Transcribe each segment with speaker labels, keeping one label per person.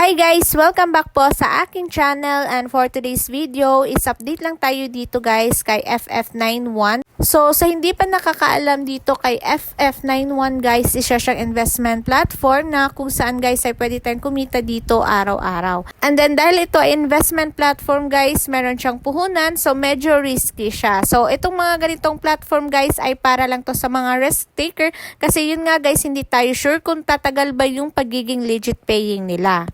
Speaker 1: Hi guys! Welcome back po sa aking channel, and for today's video is update lang tayo dito guys kay FF91. So sa hindi pa nakakaalam dito kay FF91 guys, isa siyang investment platform na kung saan guys ay pwede tayong kumita dito araw-araw. And then dahil ito ay investment platform guys, meron siyang puhunan, so medyo risky siya. So itong mga ganitong platform guys ay para lang to sa mga risk taker, kasi yun nga guys, hindi tayo sure kung tatagal ba yung pagiging legit paying nila.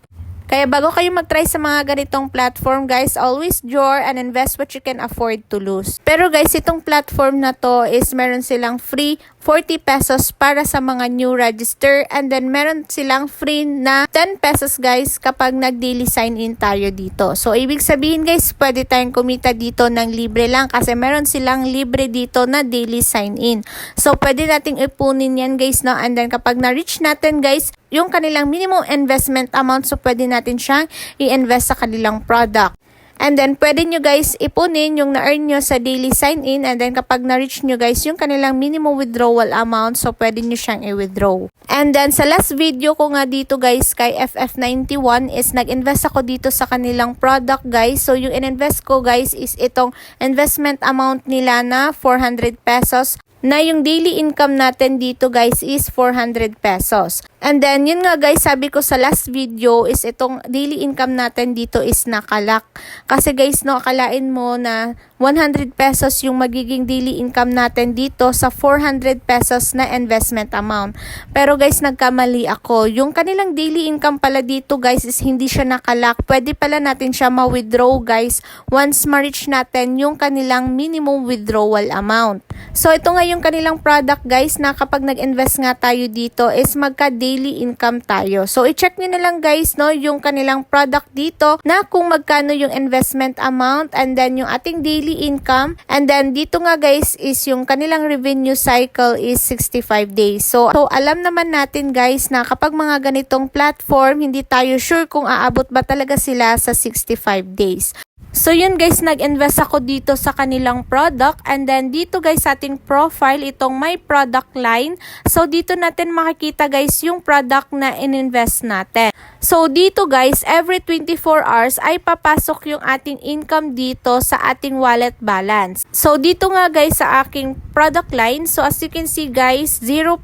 Speaker 1: Kaya bago kayo mag-try sa mga ganitong platform guys, always draw and invest what you can afford to lose. Pero guys, itong platform na to is meron silang free 40 pesos para sa mga new register, and then meron silang free na 10 pesos guys kapag nag-daily sign in tayo dito. So ibig sabihin guys, pwede tayong kumita dito ng libre lang kasi meron silang libre dito na daily sign in. So pwede nating ipunin yan guys, no? And then kapag na-reach natin guys yung kanilang minimum investment amount, so pwede natin siyang i-invest sa kanilang product. And then, pwede nyo guys ipunin yung na-earn nyo sa daily sign-in, and then kapag na-reach nyo guys yung kanilang minimum withdrawal amount, so pwede nyo siyang i-withdraw. And then, sa last video ko nga dito guys kay FF91 is nag-invest ako dito sa kanilang product guys. So, yung in-invest ko guys is itong investment amount nila na 400 pesos. Na yung daily income natin dito guys is 400 pesos. And then yun nga guys, sabi ko sa last video is itong daily income natin dito is nakalak. Kasi guys, no, akalain mo na 100 pesos yung magiging daily income natin dito sa 400 pesos na investment amount. Pero guys, nagkamali ako. Yung kanilang daily income pala dito guys is hindi siya nakalak. Pwede pala natin siya ma-withdraw guys once ma-reach natin yung kanilang minimum withdrawal amount. So ito nga yung kanilang product guys, na kapag nag-invest nga tayo dito is magka-daily income tayo. So i-check nyo na lang guys, no, yung kanilang product dito na kung magkano yung investment amount, and then yung ating daily income, and then dito nga guys is yung kanilang revenue cycle is 65 days. So alam naman natin guys na kapag mga ganitong platform, hindi tayo sure kung aabot ba talaga sila sa 65 days. So yun guys, nag-invest ako dito sa kanilang product, and then dito guys sa ating profile, itong my product line. So dito natin makikita guys yung product na in-invest natin. So dito guys, every 24 hours ay papasok yung ating income dito sa ating wallet balance. So dito nga guys sa aking product line, so as you can see guys, 0%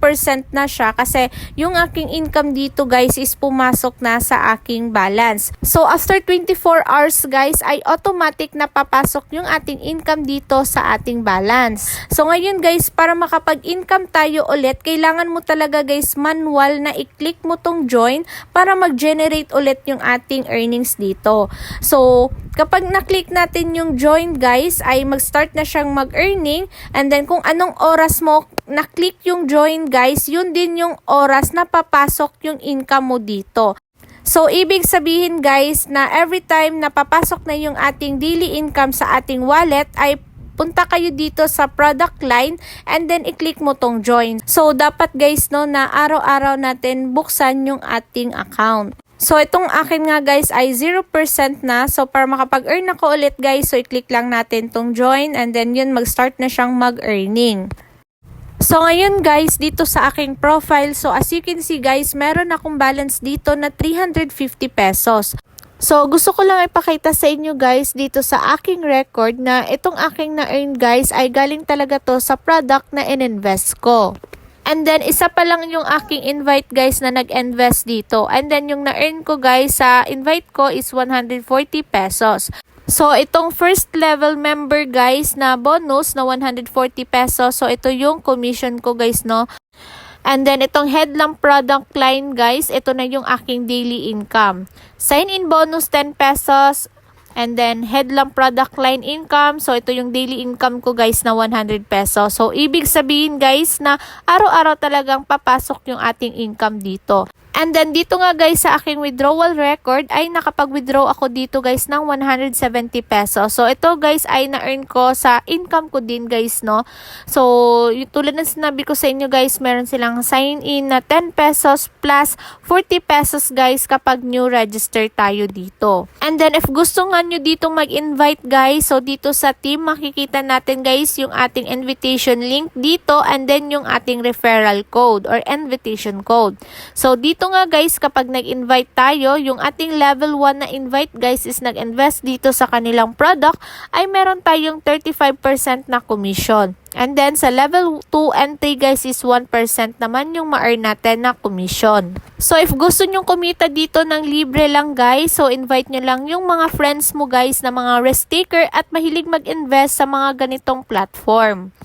Speaker 1: na siya kasi yung aking income dito guys is pumasok na sa aking balance. So after 24 hours guys ay automatic na papasok yung ating income dito sa ating balance. So ngayon guys, para makapag-income tayo ulit, kailangan mo talaga guys manual na i-click mo tong join para mag-generate ulit yung ating earnings dito. So kapag na-click natin yung join guys, ay mag-start na siyang mag-earning, and then kung anong oras mo na-click yung join guys, yun din yung oras na papasok yung income mo dito. So, ibig sabihin guys na every time na papasok na yung ating daily income sa ating wallet, ay punta kayo dito sa product line and then i-click mo tong join. So, dapat guys, no, na araw-araw natin buksan yung ating account. So, itong akin nga guys ay 0% na. So, para makapag-earn ako ulit guys, so i-click lang natin tong join, and then yun, mag-start na siyang mag-earning. So ngayon guys, dito sa aking profile, so as you can see guys, meron akong balance dito na 350 pesos. So gusto ko lang ipakita sa inyo guys dito sa aking record na itong aking na-earn guys ay galing talaga to sa product na in-invest ko. And then isa pa lang yung aking invite guys na nag-invest dito. And then yung na-earn ko guys sa invite ko is 140 pesos. So, itong first level member guys na bonus na 140 pesos. So, ito yung commission ko guys, no? And then, itong headlamp product line guys, ito na yung aking daily income. Sign-in bonus 10 pesos. And then, headlamp product line income. So, ito yung daily income ko guys na 100 pesos. So, ibig sabihin guys na araw-araw talagang papasok yung ating income dito. And then dito nga guys sa aking withdrawal record ay nakapag-withdraw ako dito guys ng 170 pesos. So ito guys ay na-earn ko sa income ko din guys, no. So tulad ng sinabi ko sa inyo guys, meron silang sign-in na 10 pesos plus 40 pesos guys kapag new register tayo dito. And then if gusto nga nyo dito mag-invite guys, so dito sa team makikita natin guys yung ating invitation link dito, and then yung ating referral code or invitation code. So dito dito nga guys, kapag nag-invite tayo, yung ating level 1 na invite guys is nag-invest dito sa kanilang product, ay meron tayong 35% na commission. And then sa level 2 and 3 guys is 1% naman yung ma-earn natin na commission. So if gusto nyong kumita dito ng libre lang guys, so invite nyo lang yung mga friends mo guys na mga risk taker at mahilig mag-invest sa mga ganitong platform.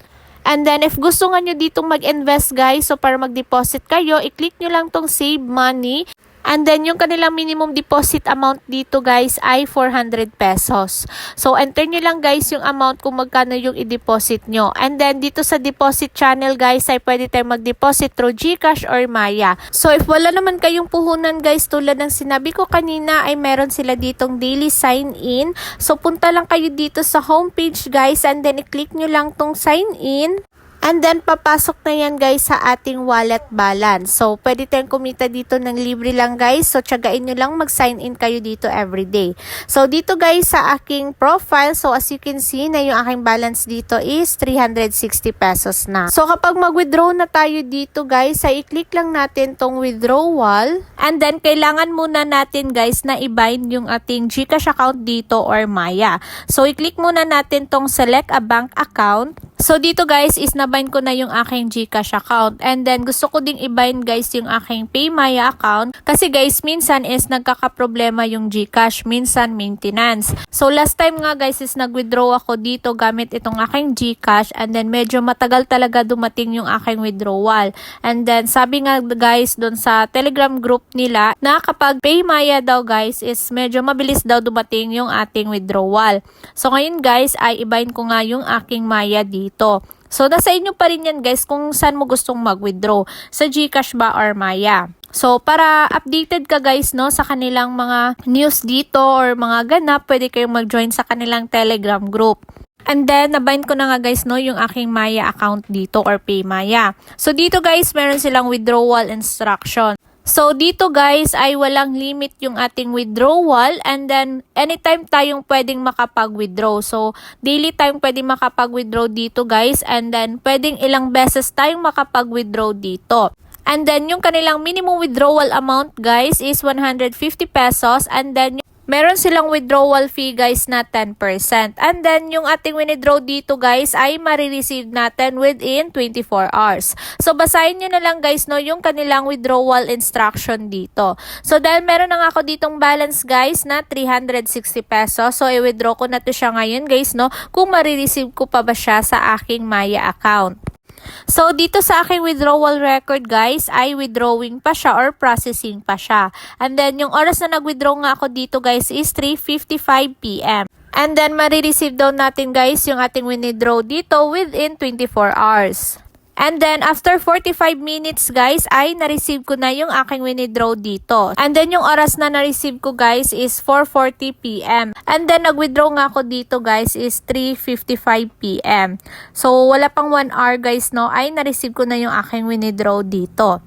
Speaker 1: And then, if gusto nga nyo ditong mag-invest guys, so para mag-deposit kayo, i-click nyo lang tong save money. And then, yung kanilang minimum deposit amount dito guys ay 400 pesos. So, enter nyo lang guys yung amount kung magkano yung i-deposit nyo. And then, dito sa deposit channel guys, ay pwede tayong mag-deposit through GCash or Maya. So, if wala naman kayong puhunan guys, tulad ng sinabi ko kanina, ay meron sila ditong daily sign-in. So, punta lang kayo dito sa homepage guys, and then i-click nyo lang tong sign-in. And then, papasok na yan guys sa ating wallet balance. So, pwede tayong kumita dito ng libre lang guys. So, tiyagain nyo lang mag-sign in kayo dito everyday. So, dito guys sa aking profile, so as you can see na yung aking balance dito is 360 pesos na. So, kapag mag-withdraw na tayo dito guys, ay i-click lang natin tong withdrawal. And then, kailangan muna natin guys na i-bind yung ating GCash account dito or Maya. So, i-click muna natin tong select a bank account. So, dito guys is nabind ko na yung aking GCash account. And then, gusto ko ding i-bind guys yung aking PayMaya account. Kasi guys, minsan is nagkakaproblema yung GCash. Minsan, maintenance. So, last time nga guys is nag-withdraw ako dito gamit itong aking GCash. And then, medyo matagal talaga dumating yung aking withdrawal. And then, sabi nga guys doon sa Telegram group nila na kapag PayMaya daw guys is medyo mabilis daw dumating yung ating withdrawal. So, ngayon guys ay i-bind ko nga yung aking Maya dito. So, nasa inyo pa rin yan guys kung saan mo gustong mag-withdraw. Sa GCash ba or Maya. So, para updated ka guys no sa kanilang mga news dito or mga ganap, pwede kayong mag-join sa kanilang Telegram group. And then, nabind ko na nga guys no yung aking Maya account dito or PayMaya. So, dito guys, meron silang withdrawal instruction. So, dito guys ay walang limit yung ating withdrawal and then anytime tayong pwedeng makapag-withdraw. So, daily tayong pwedeng makapag-withdraw dito guys and then pwedeng ilang beses tayong makapag-withdraw dito. And then, yung kanilang minimum withdrawal amount guys is 150 pesos and then meron silang withdrawal fee guys na 10%. And then, yung ating withdraw dito guys ay marireceive natin within 24 hours. So, basahin nyo na lang guys no yung kanilang withdrawal instruction dito. So, dahil meron na ako ditong balance guys na 360 pesos. So, i-withdraw ko na to siya ngayon guys no kung marireceive ko pa ba siya sa aking Maya account. So, dito sa aking withdrawal record guys, ay withdrawing pa siya or processing pa siya. And then, yung oras na nag-withdraw nga ako dito guys is 3:55 PM. And then, marireceive daw natin guys yung ating withdraw dito within 24 hours. And then, after 45 minutes, guys, ay na-receive ko na yung aking withdraw dito. And then, yung oras na na-receive ko, guys, is 4:40 PM. And then, nag-withdraw nga ako dito, guys, is 3:55 PM. So, wala pang 1 hour, guys, no, ay na-receive ko na yung aking withdraw dito.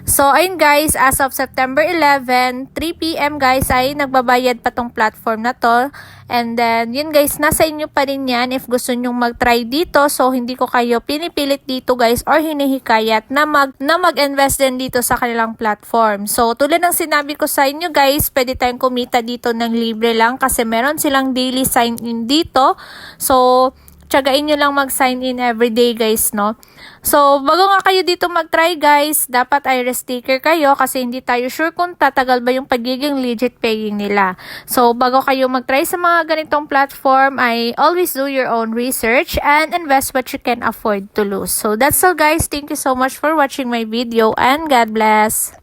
Speaker 1: So, ayun, guys, as of September 11, 3 PM, guys, ay nagbabayad pa tong platform na to. And then, yun, guys, nasa inyo pa rin yan if gusto nyong mag-try dito. So, hindi ko kayo pinipilit dito, guys, or hinihikayat na mag-invest din dito sa kanilang platform. So, tulad ng sinabi ko sa inyo guys, pwede tayong kumita dito ng libre lang kasi meron silang daily sign-in dito. So, tsagain nyo lang mag-sign in everyday guys, no? So, bago nga kayo dito mag-try guys, dapat ay risk taker kayo kasi hindi tayo sure kung tatagal ba yung pagiging legit paying nila. So, bago kayo mag-try sa mga ganitong platform, ay always do your own research and invest what you can afford to lose. So, that's all guys. Thank you so much for watching my video and God bless!